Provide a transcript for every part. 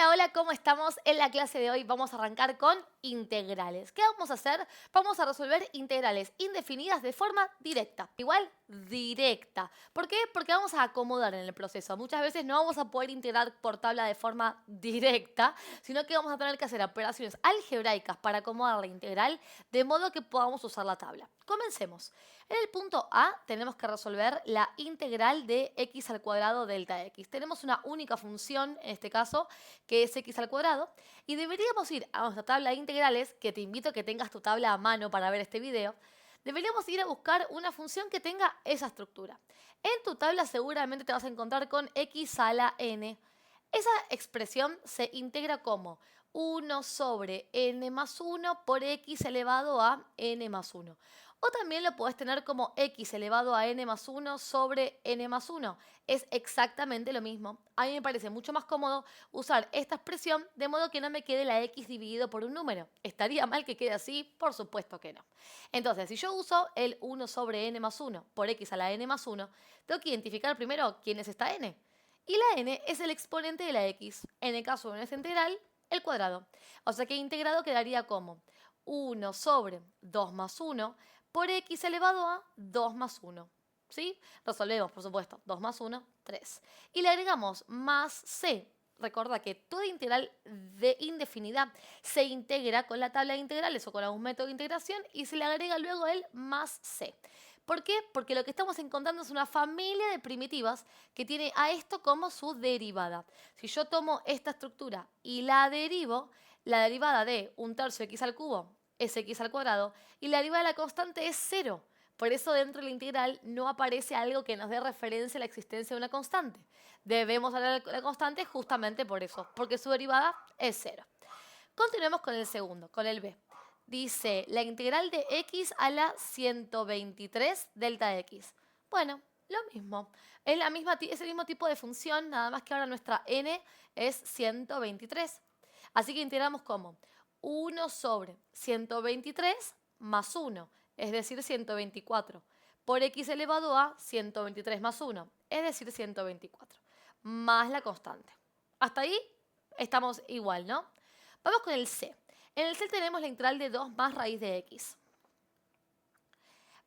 Hola, hola, ¿cómo estamos? En la clase de hoy vamos a arrancar con integrales. ¿Qué vamos a hacer? Vamos a resolver integrales indefinidas de forma directa. Igual, directa. ¿Por qué? Porque vamos a acomodar en el proceso. Muchas veces no vamos a poder integrar por tabla de forma directa, sino que vamos a tener que hacer operaciones algebraicas para acomodar la integral de modo que podamos usar la tabla. Comencemos. En el punto A tenemos que resolver la integral de x al cuadrado delta x. Tenemos una única función, en este caso, que es x al cuadrado, y deberíamos ir a nuestra tabla de integrales, que te invito a que tengas tu tabla a mano para ver este video. Deberíamos ir a buscar una función que tenga esa estructura. En tu tabla seguramente te vas a encontrar con x a la n. Esa expresión se integra como 1 sobre n más 1 por x elevado a n más 1. O también lo puedes tener como x elevado a n más 1 sobre n más 1. Es exactamente lo mismo. A mí me parece mucho más cómodo usar esta expresión de modo que no me quede la x dividido por un número. ¿Estaría mal que quede así? Por supuesto que no. Entonces, si yo uso el 1 sobre n más 1 por x a la n más 1, tengo que identificar primero quién es esta n. Y la n es el exponente de la x. En el caso de una integral, el cuadrado. O sea que integrado quedaría como 1 sobre 2 más 1 por x elevado a 2 más 1. ¿Sí? Resolvemos, por supuesto. 2 más 1, 3. Y le agregamos más c. Recuerda que toda integral de indefinidad se integra con la tabla de integrales o con algún método de integración y se le agrega luego el más c. ¿Por qué? Porque lo que estamos encontrando es una familia de primitivas que tiene a esto como su derivada. Si yo tomo esta estructura y la derivo, la derivada de 1/3 x al cubo es x al cuadrado y la derivada de la constante es 0. Por eso dentro de la integral no aparece algo que nos dé referencia a la existencia de una constante. Debemos hablar de la constante justamente por eso, porque su derivada es 0. Continuemos con el segundo, con el b. Dice la integral de x a la 123 delta x. Bueno, lo mismo. Es el mismo tipo de función, nada más que ahora nuestra n es 123. Así que integramos como 1 sobre 123 más 1, es decir, 124, por x elevado a 123 más 1, es decir, 124, más la constante. Hasta ahí estamos igual, ¿no? Vamos con el c. En el c tenemos la integral de 2 más raíz de x.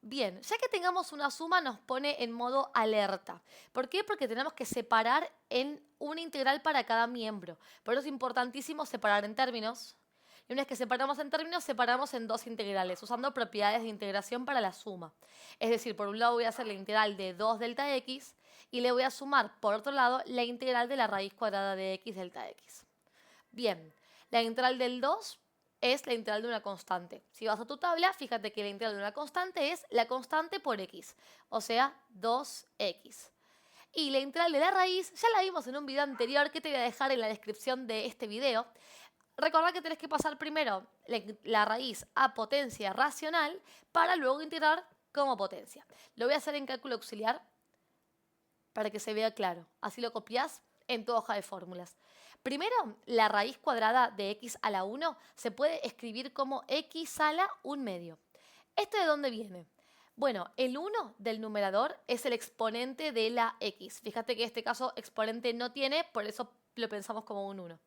Bien, ya que tengamos una suma nos pone en modo alerta. ¿Por qué? Porque tenemos que separar en una integral para cada miembro. Por eso es importantísimo separar en términos. Y una vez que separamos en términos, separamos en dos integrales, usando propiedades de integración para la suma. Es decir, por un lado voy a hacer la integral de 2 delta x y le voy a sumar, por otro lado, la integral de la raíz cuadrada de x delta x. Bien, la integral del 2 es la integral de una constante. Si vas a tu tabla, fíjate que la integral de una constante es la constante por x, o sea, 2x. Y la integral de la raíz, ya la vimos en un video anterior que te voy a dejar en la descripción de este video. Recordá que tenés que pasar primero la raíz a potencia racional para luego integrar como potencia. Lo voy a hacer en cálculo auxiliar para que se vea claro. Así lo copias en tu hoja de fórmulas. Primero, la raíz cuadrada de x a la 1 se puede escribir como x a la 1 medio. ¿Esto de dónde viene? Bueno, el 1 del numerador es el exponente de la x. Fíjate que en este caso exponente no tiene, por eso lo pensamos como un 1.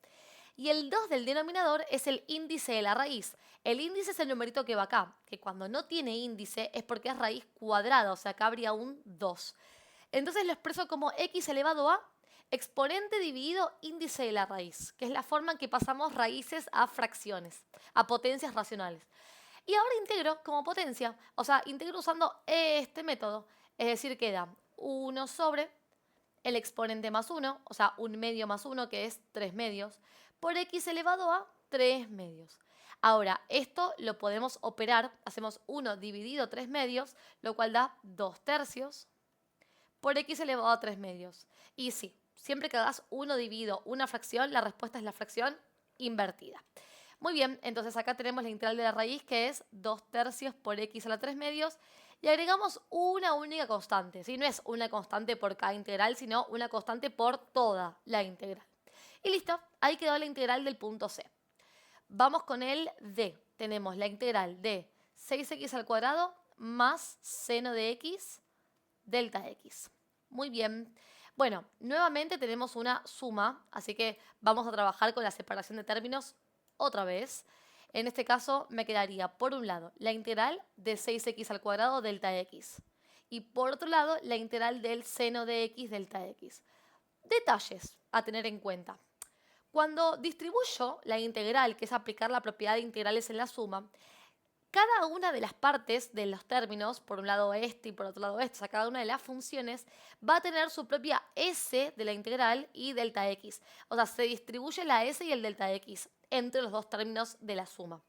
Y el 2 del denominador es el índice de la raíz. El índice es el numerito que va acá, que cuando no tiene índice es porque es raíz cuadrada, o sea, acá habría un 2. Entonces lo expreso como x elevado a exponente dividido índice de la raíz, que es la forma en que pasamos raíces a fracciones, a potencias racionales. Y ahora integro como potencia, o sea, integro usando este método, es decir, queda 1 sobre el exponente más 1, o sea, 1 medio más 1, que es 3 medios, por x elevado a 3 medios. Ahora, esto lo podemos operar, hacemos 1 dividido 3 medios, lo cual da 2 tercios, por x elevado a 3 medios. Y sí, siempre que hagas 1 dividido una fracción, la respuesta es la fracción invertida. Muy bien, entonces acá tenemos la integral de la raíz que es 2 tercios por x a la 3 medios y agregamos una única constante. ¿Sí? No es una constante por cada integral, sino una constante por toda la integral. Y listo, ahí quedó la integral del punto C. Vamos con el D. Tenemos la integral de 6x al cuadrado más seno de x delta x. Muy bien. Bueno, nuevamente tenemos una suma, así que vamos a trabajar con la separación de términos otra vez. En este caso me quedaría, por un lado, la integral de 6x al cuadrado delta x. Y por otro lado, la integral del seno de x delta x. Detalles a tener en cuenta. Cuando distribuyo la integral, que es aplicar la propiedad de integrales en la suma, cada una de las partes de los términos, por un lado este y por otro lado este, o sea, cada una de las funciones, va a tener su propia s de la integral y delta x. O sea, se distribuye la s y el delta x entre los dos términos de la suma.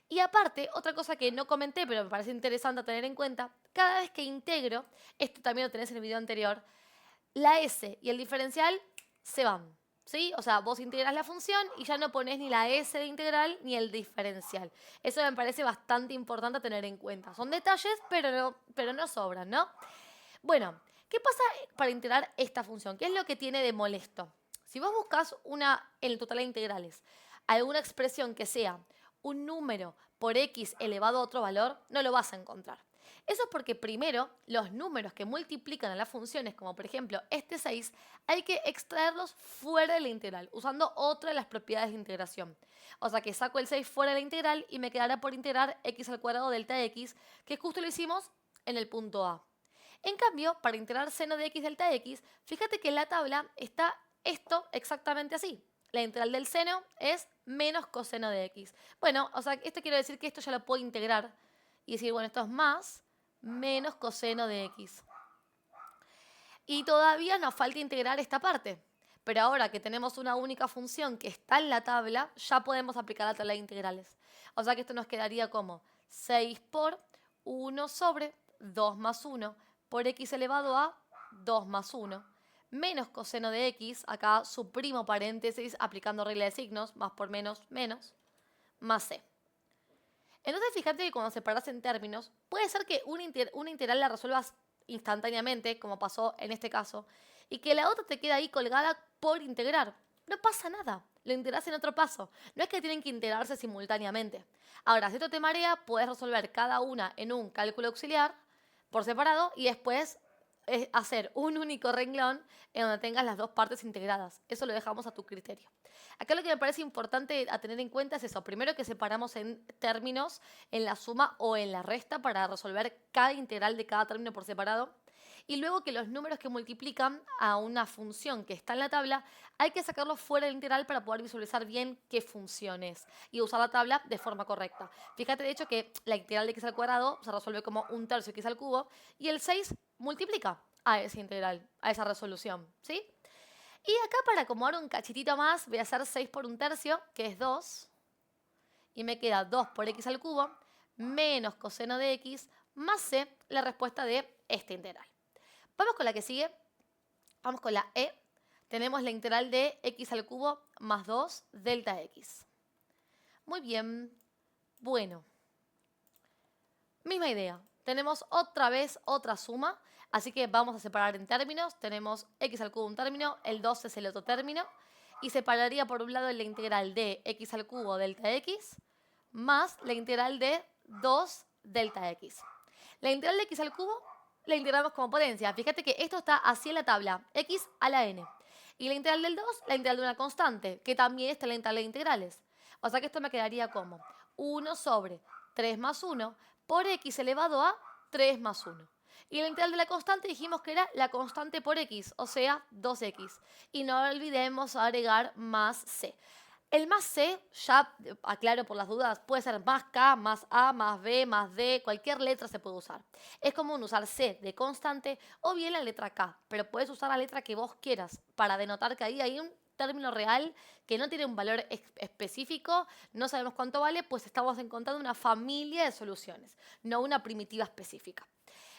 Y aparte, otra cosa que no comenté, pero me parece interesante tener en cuenta, cada vez que integro, esto también lo tenés en el video anterior, la s y el diferencial se van. ¿Sí? O sea, vos integras la función y ya no ponés ni la s de integral ni el diferencial. Eso me parece bastante importante tener en cuenta. Son detalles, pero no sobran, ¿no? Bueno, ¿qué pasa para integrar esta función? ¿Qué es lo que tiene de molesto? Si vos buscas en el total de integrales, alguna expresión que sea un número por x elevado a otro valor, no lo vas a encontrar. Eso es porque primero los números que multiplican a las funciones, como por ejemplo este 6, hay que extraerlos fuera de la integral, usando otra de las propiedades de integración. O sea que saco el 6 fuera de la integral y me quedará por integrar x al cuadrado delta x, que justo lo hicimos en el punto A. En cambio, para integrar seno de x delta x, fíjate que en la tabla está esto exactamente así. La integral del seno es menos coseno de x. Bueno, o sea, esto quiere decir que esto ya lo puedo integrar y decir, bueno, esto es más menos coseno de x. Y todavía nos falta integrar esta parte. Pero ahora que tenemos una única función que está en la tabla, ya podemos aplicar la tabla de integrales. O sea que esto nos quedaría como 6 por 1 sobre 2 más 1 por x elevado a 2 más 1 menos coseno de x, acá suprimo paréntesis aplicando regla de signos, más por menos, menos, más c. Entonces fíjate que cuando separas en términos, puede ser que una integral la resuelvas instantáneamente, como pasó en este caso, y que la otra te quede ahí colgada por integrar. No pasa nada, lo integrás en otro paso. No es que tienen que integrarse simultáneamente. Ahora, si esto te marea, puedes resolver cada una en un cálculo auxiliar por separado y después hacer un único renglón en donde tengas las dos partes integradas. Eso lo dejamos a tu criterio. Acá lo que me parece importante a tener en cuenta es eso. Primero que separamos en términos, en la suma o en la resta para resolver cada integral de cada término por separado. Y luego que los números que multiplican a una función que está en la tabla, hay que sacarlos fuera del integral para poder visualizar bien qué función es y usar la tabla de forma correcta. Fíjate de hecho que la integral de x al cuadrado se resuelve como 1/3 x al cubo y el 6 multiplica a esa integral, a esa resolución, ¿sí? Y acá para acomodar un cachitito más voy a hacer 6 por 1/3, que es 2, y me queda 2 por x al cubo menos coseno de x más c, la respuesta de esta integral. Vamos con la que sigue, vamos con la e. Tenemos la integral de x al cubo más 2 delta x. Muy bien, bueno, misma idea. Tenemos otra vez otra suma, así que vamos a separar en términos. Tenemos x al cubo un término, el 2 es el otro término, y separaría por un lado la integral de x al cubo delta x más la integral de 2 delta x. La integral de x al cubo la integramos como potencia. Fíjate que esto está así en la tabla, x a la n. Y la integral del 2, la integral de una constante, que también está en la integral de integrales. O sea que esto me quedaría como 1 sobre 3 más 1 por x elevado a 3 más 1. Y la integral de la constante dijimos que era la constante por x, o sea, 2x. Y no olvidemos agregar más c. El más c, ya aclaro por las dudas, puede ser más k, más a, más b, más d, cualquier letra se puede usar. Es común usar c de constante o bien la letra k, pero puedes usar la letra que vos quieras para denotar que ahí hay un término real que no tiene un valor específico, no sabemos cuánto vale, pues estamos encontrando una familia de soluciones, no una primitiva específica.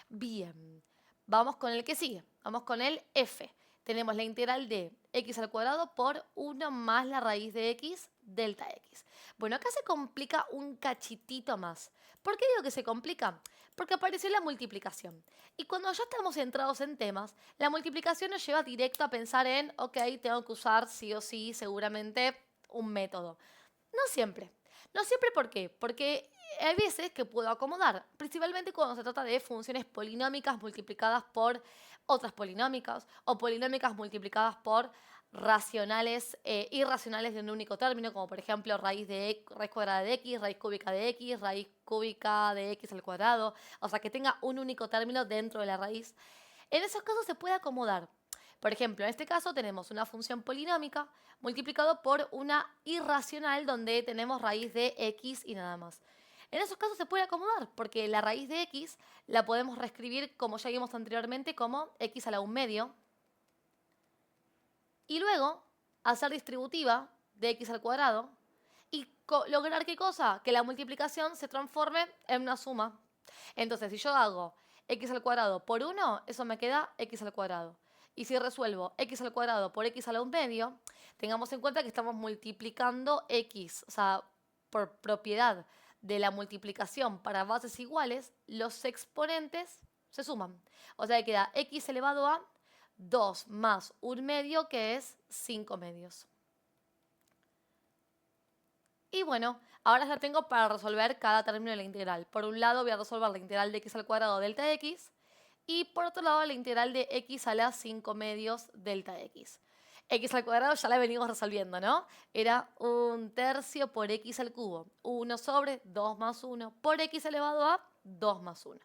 Bien, vamos con el que sigue, vamos con el f. Tenemos la integral de x al cuadrado por 1 más la raíz de x delta x. Bueno, acá se complica un cachitito más. ¿Por qué digo que se complica? Porque apareció la multiplicación. Y cuando ya estamos centrados en temas, la multiplicación nos lleva directo a pensar en, ok, tengo que usar sí o sí seguramente un método. No siempre. No siempre, ¿por qué? Porque hay veces que puedo acomodar, principalmente cuando se trata de funciones polinómicas multiplicadas por otras polinómicas o polinómicas multiplicadas por racionales irracionales de un único término, como por ejemplo raíz cuadrada de x, raíz cúbica de x, raíz cúbica de x al cuadrado, o sea, que tenga un único término dentro de la raíz. En esos casos se puede acomodar. Por ejemplo, en este caso tenemos una función polinómica multiplicado por una irracional donde tenemos raíz de x y nada más. En esos casos se puede acomodar porque la raíz de x la podemos reescribir como ya vimos anteriormente como x a la 1/2 y luego hacer distributiva de x al cuadrado y lograr ¿qué cosa? Que la multiplicación se transforme en una suma. Entonces, si yo hago x al cuadrado por 1, eso me queda x al cuadrado. Y si resuelvo x al cuadrado por x a la 1/2, tengamos en cuenta que estamos multiplicando x, o sea, por propiedad de la multiplicación para bases iguales, los exponentes se suman. O sea, que queda x elevado a 2 más 1/2, que es 5/2. Y bueno, ahora ya tengo para resolver cada término de la integral. Por un lado voy a resolver la integral de x al cuadrado delta x y por otro lado la integral de x a la 5/2 delta x. X al cuadrado ya la venimos resolviendo, ¿no? Era 1/3 por x al cubo. 1 sobre 2 más 1 por x elevado a 2 más 1.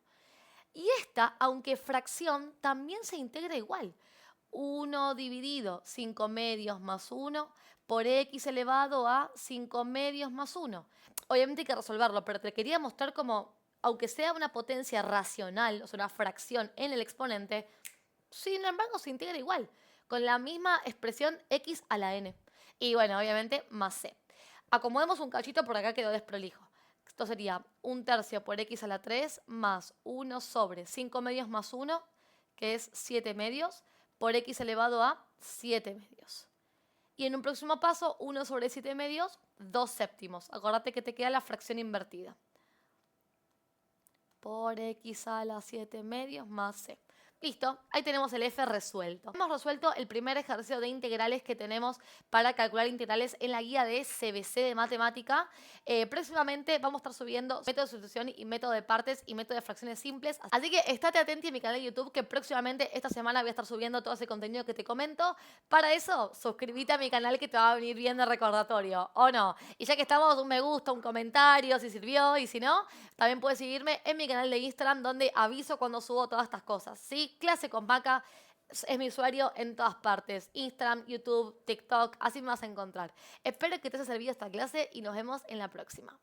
Y esta, aunque fracción, también se integra igual. 1 dividido 5/2 más 1 por x elevado a 5/2 más 1. Obviamente hay que resolverlo, pero te quería mostrar cómo, aunque sea una potencia racional, o sea, una fracción en el exponente, sin embargo se integra igual, con la misma expresión x a la n. Y bueno, obviamente más c. Acomodemos un cachito, por acá quedó desprolijo. Esto sería 1/3 por x a la 3 más 1 sobre 5/2 más 1, que es 7/2, por x elevado a 7/2. Y en un próximo paso, 1 sobre 7/2, 2/7. Acordate que te queda la fracción invertida. Por x a la 7/2 más c. Listo, ahí tenemos el f resuelto. Hemos resuelto el primer ejercicio de integrales que tenemos para calcular integrales en la guía de CBC de matemática. Próximamente vamos a estar subiendo método de sustitución y método de partes y método de fracciones simples. Así que estate atento en mi canal de YouTube que próximamente esta semana voy a estar subiendo todo ese contenido que te comento. Para eso, suscríbete a mi canal que te va a venir bien de recordatorio, ¿o no? Y ya que estamos, un me gusta, un comentario si sirvió y si no, también puedes seguirme en mi canal de Instagram donde aviso cuando subo todas estas cosas, ¿sí? Clase con Maca es mi usuario en todas partes. Instagram, YouTube, TikTok, así me vas a encontrar. Espero que te haya servido esta clase y nos vemos en la próxima.